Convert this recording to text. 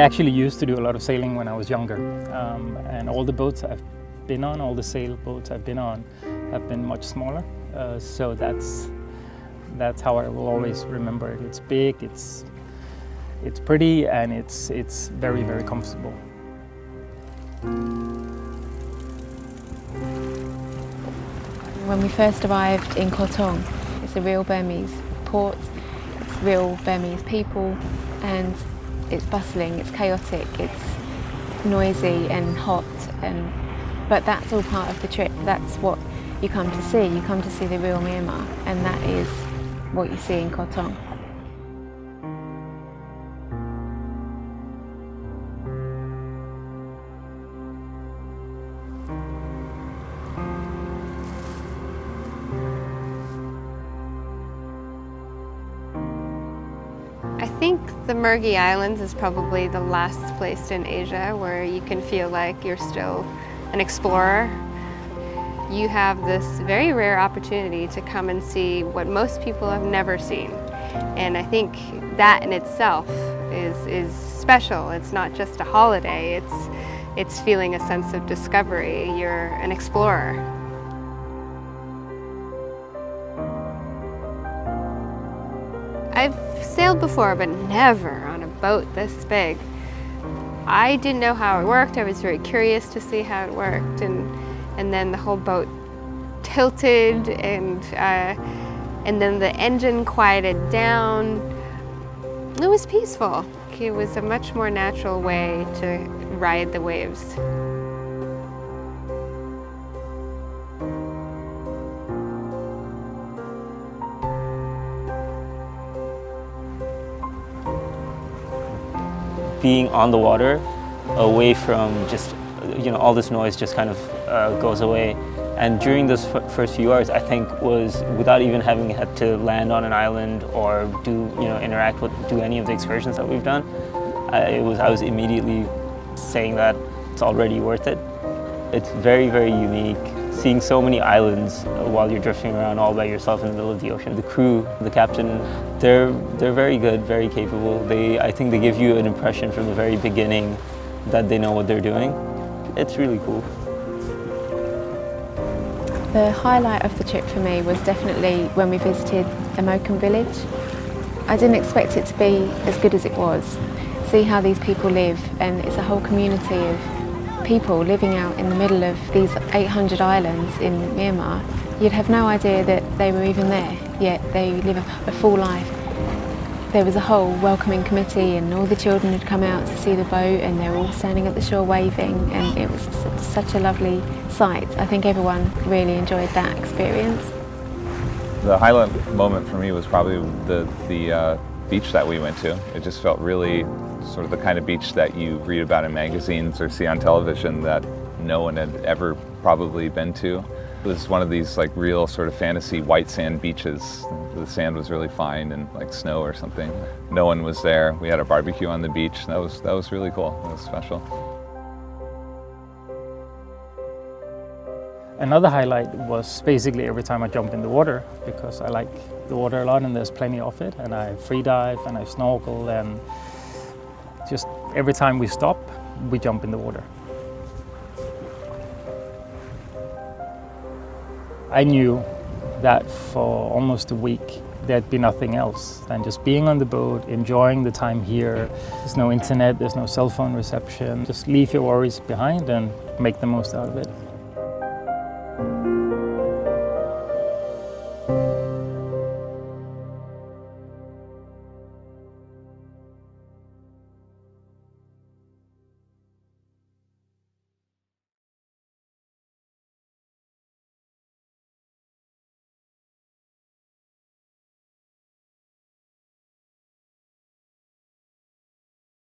actually used to do a lot of sailing when I was younger, and all the boats I've been on, all the sailboats I've been on, have been much smaller. So that's how I will always remember it. It's big, it's pretty, and it's very, very comfortable. When we first arrived in Koh Tong, it's a real Burmese port, it's real Burmese people, and it's bustling, it's chaotic, it's noisy and hot, but that's all part of the trip. That's what you come to see. You come to see the real Myanmar, and that is what you see in Koh Tong. I think the Mergui Islands is probably the last place in Asia where you can feel like you're still an explorer. You have this very rare opportunity to come and see what most people have never seen. And I think that in itself is special. It's not just a holiday, it's feeling a sense of discovery. You're an explorer. I've sailed before, but never on a boat this big. I didn't know how it worked. I was very curious to see how it worked, and then the whole boat tilted, and then the engine quieted down. It was peaceful. It was a much more natural way to ride the waves. Being on the water, away from just, all this noise just kind of goes away. And during those first few hours, I think was without even having had to land on an island or do any of the excursions that we've done. I was immediately saying that it's already worth it. It's very, very unique. Seeing so many islands while you're drifting around all by yourself in the middle of the ocean. The crew, the captain, they're very good, very capable. I think they give you an impression from the very beginning that they know what they're doing. It's really cool. The highlight of the trip for me was definitely when we visited the Moken village. I didn't expect it to be as good as it was. See how these people live, and it's a whole community of people living out in the middle of these 800 islands in Myanmar. You'd have no idea that they were even there, yet they live a full life. There was a whole welcoming committee, and all the children had come out to see the boat, and they were all standing at the shore waving, and it was such a lovely sight. I think everyone really enjoyed that experience. The highlight moment for me was probably the beach that we went to. It just felt really sort of the kind of beach that you read about in magazines or see on television that no one had ever probably been to. It was one of these like real sort of fantasy white sand beaches. The sand was really fine and like snow or something. No one was there. We had a barbecue on the beach. That was really cool. That was special. Another highlight was basically every time I jump in the water, because I like the water a lot and there's plenty of it, and I free dive and I snorkel, and just every time we stop, we jump in the water. I knew that for almost a week there'd be nothing else than just being on the boat, enjoying the time here. There's no internet, there's no cell phone reception. Just leave your worries behind and make the most out of it.